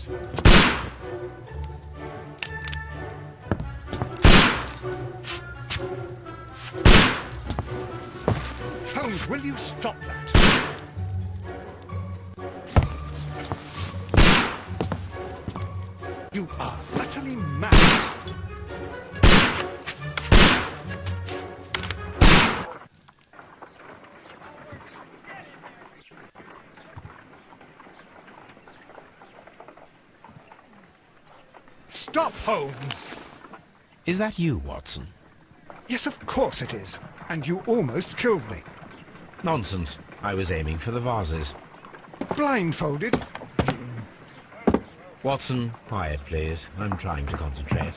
Holmes. Holmes, will you stop that? You are utterly mad. Stop, Holmes! Is that you, Watson? Yes, of course it is. And you almost killed me. Nonsense. I was aiming for the vases. Blindfolded? Watson, quiet, please. I'm trying to concentrate.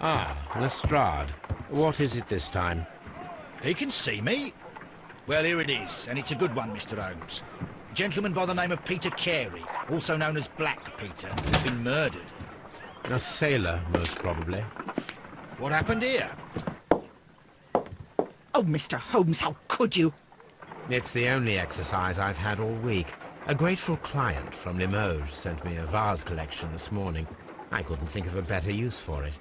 Ah, Lestrade. What is it this time? He can see me. Well, here it is, and it's a good one, Mr. Holmes. A gentleman by the name of Peter Carey, also known as Black Peter, has been murdered. A sailor, most probably. What happened here? Oh, Mr. Holmes, how could you? It's the only exercise I've had all week. A grateful client from Limoges sent me a vase collection this morning. I couldn't think of a better use for it.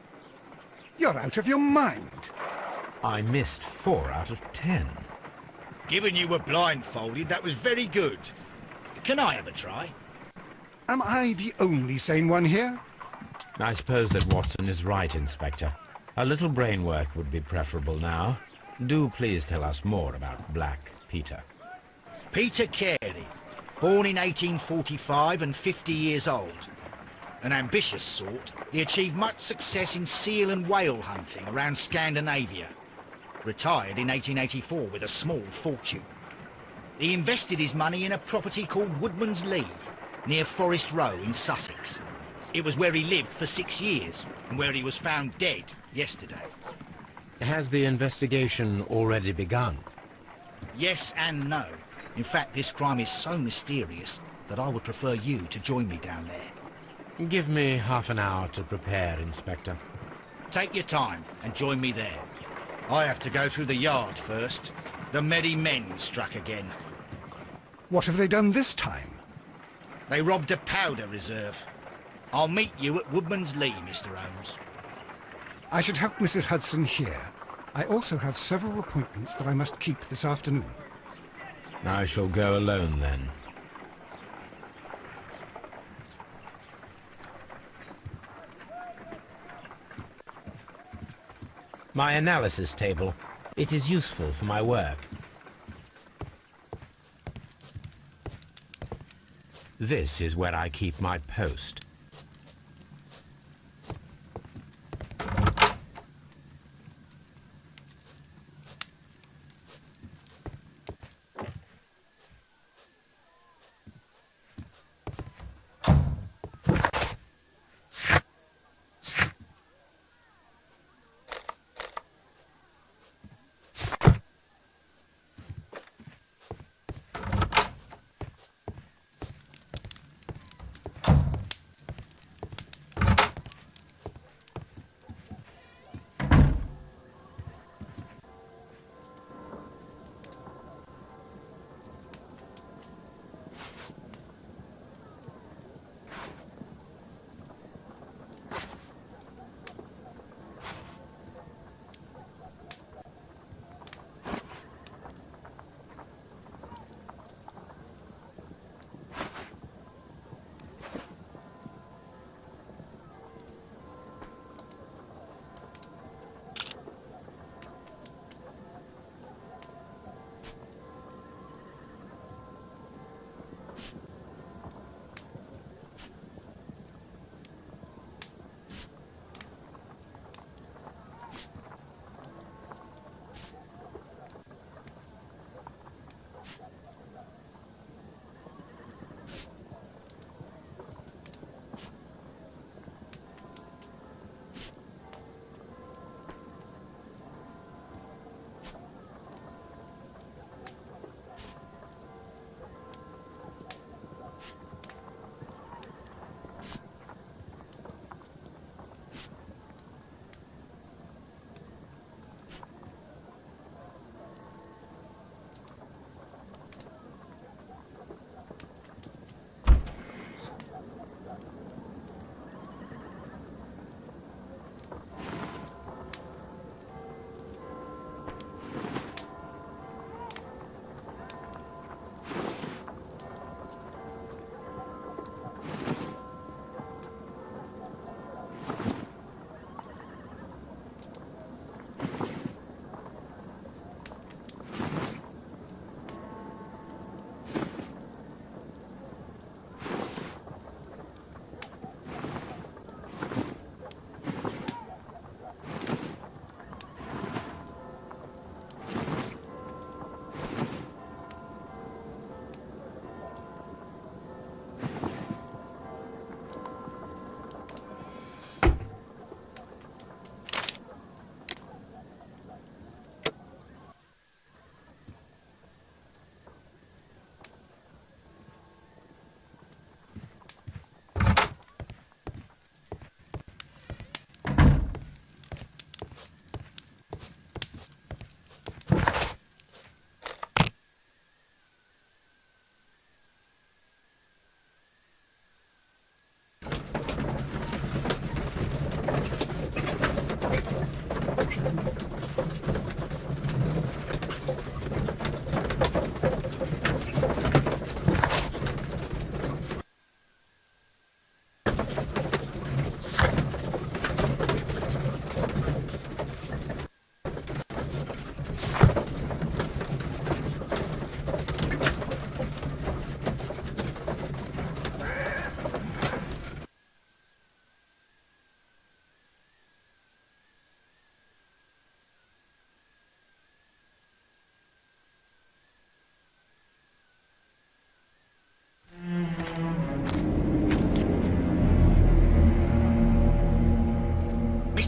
You're out of your mind. I missed 4 out of 10. Given you were blindfolded, that was very good. Can I have a try? Am I the only sane one here? I suppose that Watson is right, Inspector. A little brain work would be preferable now. Do please tell us more about Black Peter. Peter Carey, born in 1845 and 50 years old. An ambitious sort, he achieved much success in seal and whale hunting around Scandinavia. Retired in 1884 with a small fortune. He invested his money in a property called Woodman's Lee, near Forest Row in Sussex. It was where he lived for 6 years, and where he was found dead yesterday. Has the investigation already begun? Yes and no. In fact, this crime is so mysterious that I would prefer you to join me down there. Give me half an hour to prepare, Inspector. Take your time and join me there. I have to go through the yard first. The merry men struck again. What have they done this time? They robbed a powder reserve. I'll meet you at Woodman's Lee, Mr. Holmes. I should help Mrs. Hudson here. I also have several appointments that I must keep this afternoon. I shall go alone, then. My analysis table. It is useful for my work. This is where I keep my post.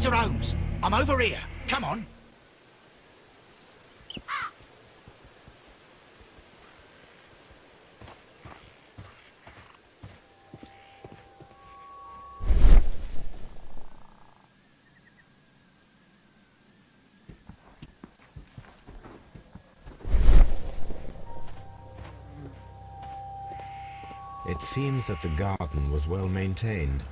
Mr. Holmes, I'm over here. Come on. It seems that the garden was well maintained.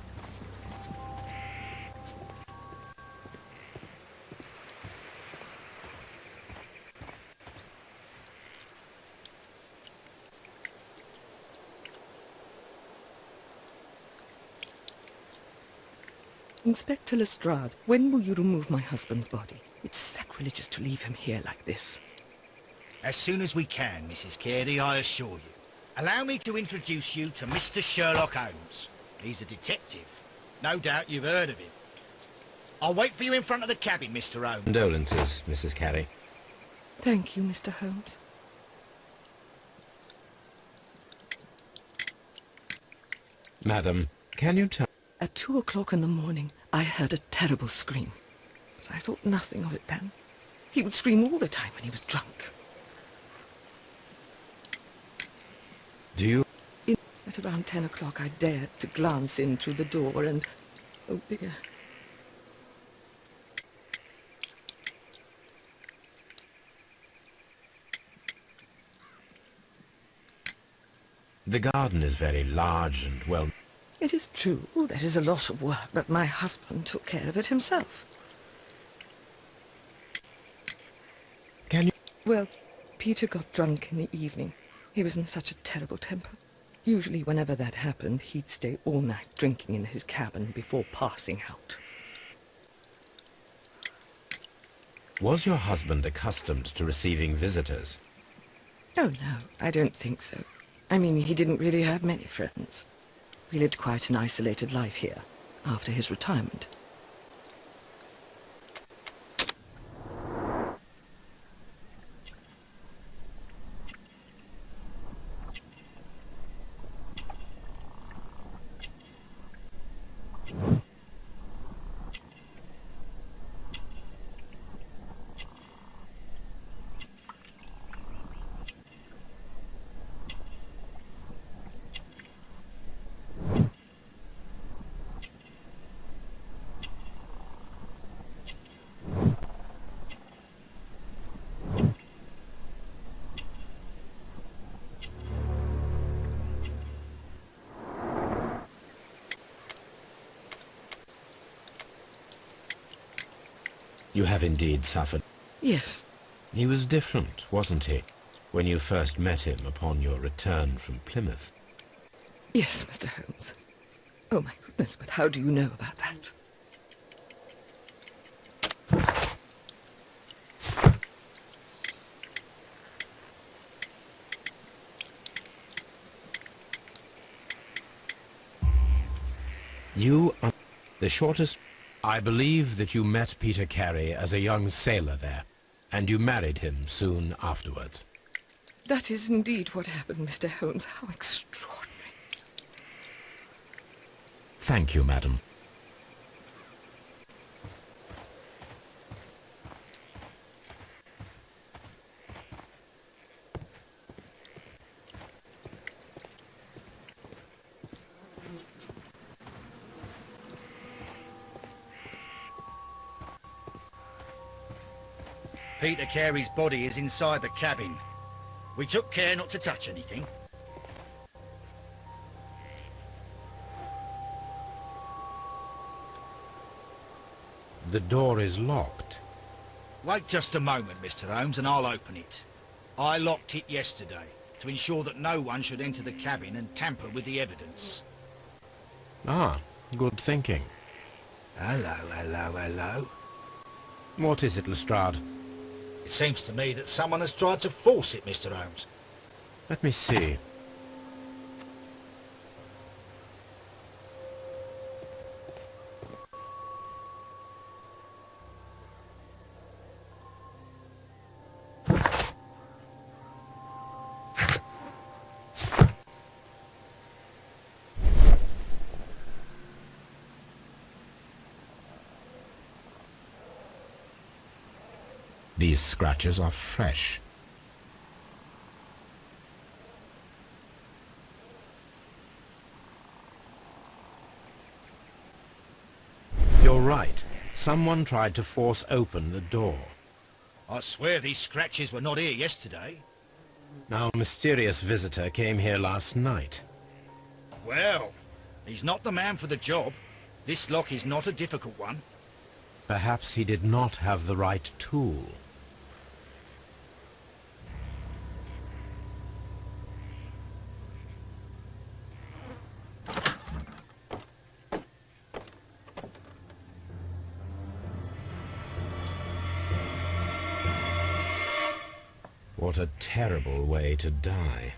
Inspector Lestrade, when will you remove my husband's body? It's sacrilegious to leave him here like this. As soon as we can, Mrs. Carey, I assure you. Allow me to introduce you to Mr. Sherlock Holmes. He's a detective. No doubt you've heard of him. I'll wait for you in front of the cabin, Mr. Holmes. Condolences, Mrs. Carey. Thank you, Mr. Holmes. Madam, can you tell... At 2 o'clock in the morning, I heard a terrible scream. But I thought nothing of it then. He would scream all the time when he was drunk. Do you... At around 10 o'clock, I dared to glance in through the door and... Oh, dear. The garden is very large and well... It is true, there is a lot of work, but my husband took care of it himself. Can you... Well, Peter got drunk in the evening. He was in such a terrible temper. Usually, whenever that happened, he'd stay all night drinking in his cabin before passing out. Was your husband accustomed to receiving visitors? Oh, no, I don't think so. I mean, he didn't really have many friends. He lived quite an isolated life here, after his retirement. You have indeed suffered. Yes. He was different, wasn't he, when you first met him upon your return from Plymouth? Yes, Mr. Holmes. Oh, my goodness, but how do you know about that? You are the shortest... I believe that you met Peter Carey as a young sailor there, and you married him soon afterwards. That is indeed what happened, Mr. Holmes. How extraordinary. Thank you, madam. Peter Carey's body is inside the cabin. We took care not to touch anything. The door is locked. Wait just a moment, Mr. Holmes, and I'll open it. I locked it yesterday to ensure that no one should enter the cabin and tamper with the evidence. Ah, good thinking. Hello, hello, hello. What is it, Lestrade? It seems to me that someone has tried to force it, Mr. Holmes. Let me see. These scratches are fresh. You're right. Someone tried to force open the door. I swear these scratches were not here yesterday. Now, a mysterious visitor came here last night. Well, he's not the man for the job. This lock is not a difficult one. Perhaps he did not have the right tool. What a terrible way to die.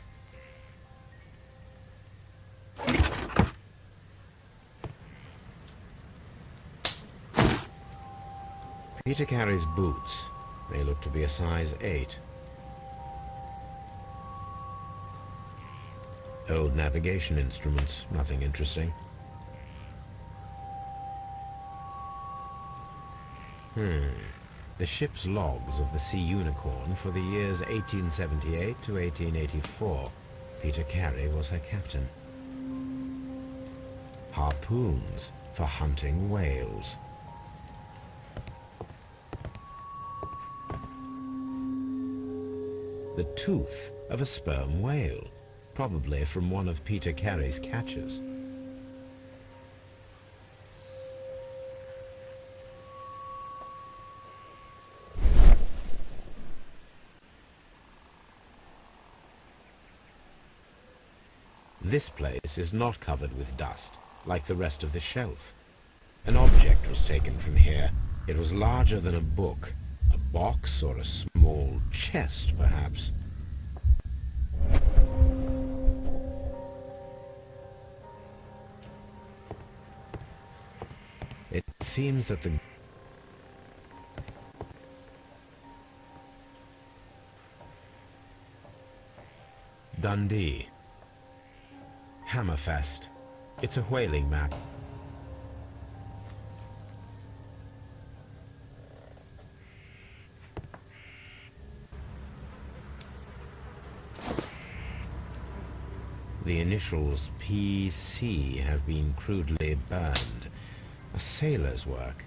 Peter Carey's boots. They look to be a size 8. Old navigation instruments, nothing interesting. The ship's logs of the Sea Unicorn for the years 1878 to 1884. Peter Carey was her captain. Harpoons for hunting whales. The tooth of a sperm whale, probably from one of Peter Carey's catches. This place is not covered with dust, like the rest of the shelf. An object was taken from here. It was larger than a book, a box or a small chest, perhaps. It seems that the Dundee. Hammerfest. It's a whaling map. The initials PC have been crudely burned. A sailor's work.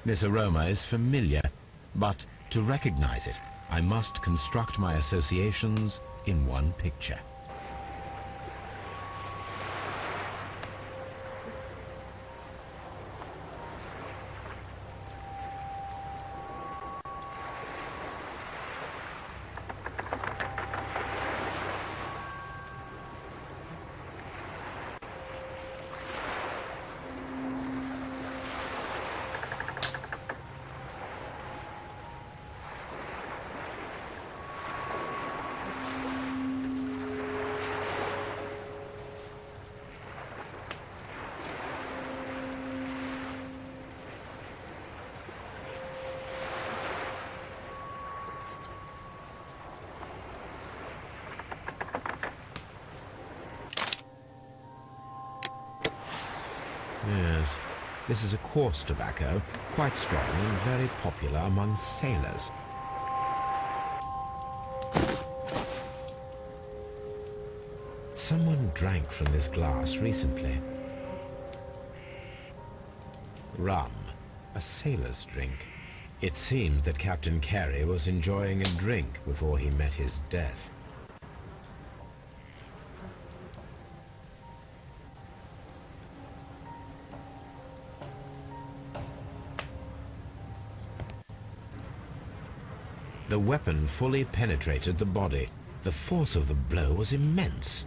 This aroma is familiar, but to recognize it, I must construct my associations in one picture. Yes, this is a coarse tobacco, quite strong and very popular among sailors. Someone drank from this glass recently. Rum, a sailor's drink. It seems that Captain Carey was enjoying a drink before he met his death. The weapon fully penetrated the body. The force of the blow was immense.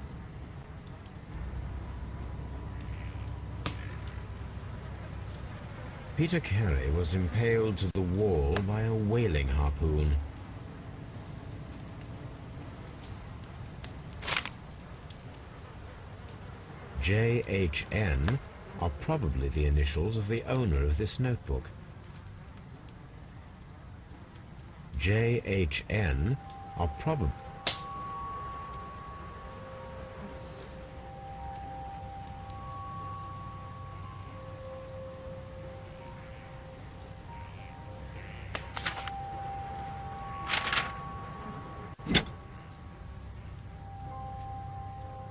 Peter Carey was impaled to the wall by a whaling harpoon. JHN are probably the initials of the owner of this notebook. JHN are probably...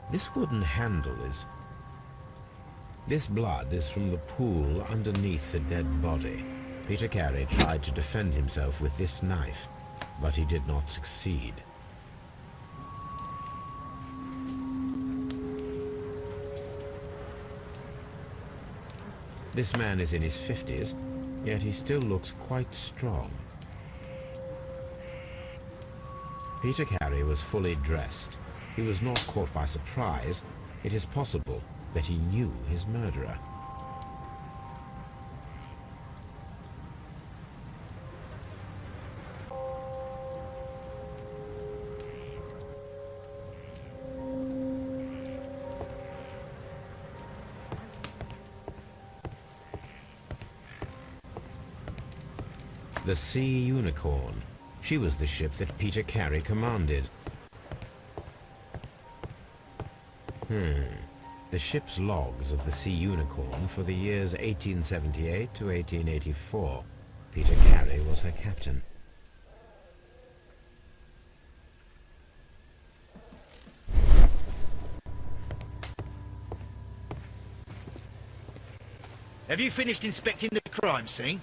This wooden handle is... This blood is from the pool underneath the dead body. Peter Carey tried to defend himself with this knife, but he did not succeed. This man is in his 50s, yet he still looks quite strong. Peter Carey was fully dressed. He was not caught by surprise. It is possible that he knew his murderer. The Sea Unicorn. She was the ship that Peter Carey commanded. The ship's logs of the Sea Unicorn for the years 1878 to 1884. Peter Carey was her captain. Have you finished inspecting the crime scene?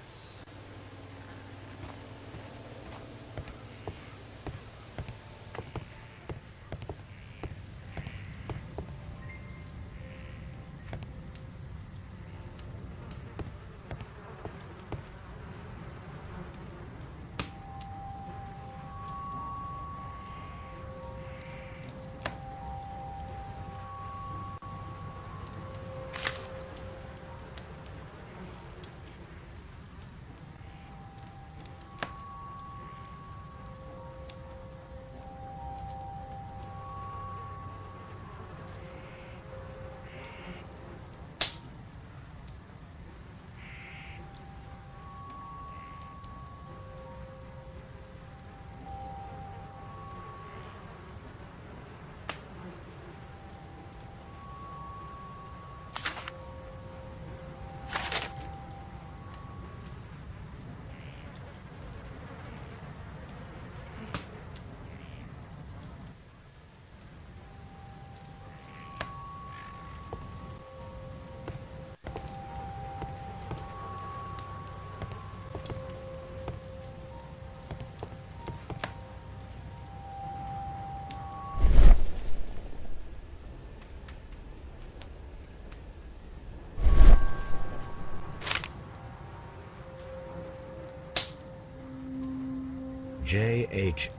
J.H.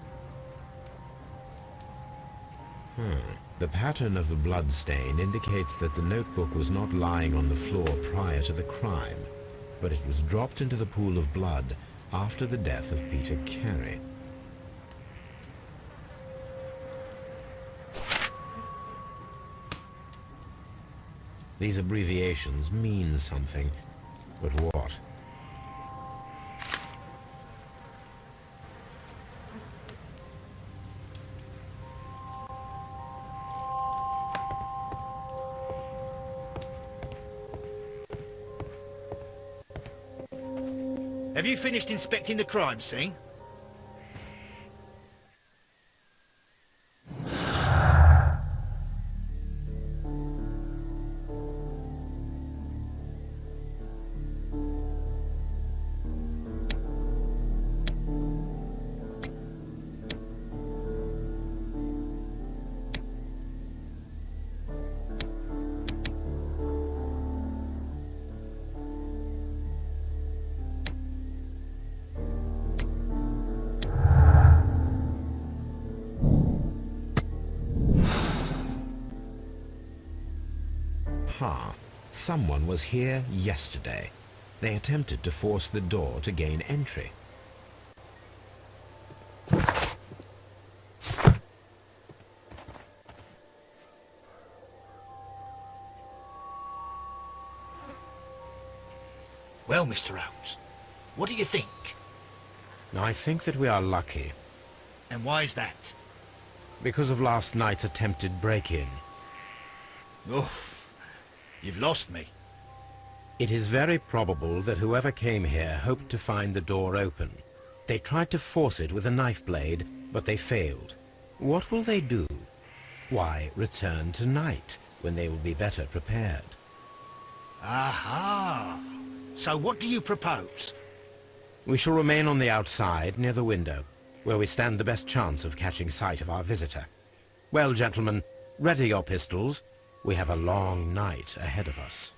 The pattern of the blood stain indicates that the notebook was not lying on the floor prior to the crime, but it was dropped into the pool of blood after the death of Peter Carey. These abbreviations mean something, but what? Have you finished inspecting the crime scene? Someone was here yesterday. They attempted to force the door to gain entry. Well, Mr. Holmes, what do you think? I think that we are lucky, And why's that? because of last night's attempted break-in. Oof, you've lost me. It is very probable that whoever came here hoped to find the door open. They tried to force it with a knife blade, but they failed. What will they do? Why, return tonight, when they will be better prepared. Aha! So what do you propose? We shall remain on the outside, near the window, where we stand the best chance of catching sight of our visitor. Well, gentlemen, ready your pistols. We have a long night ahead of us.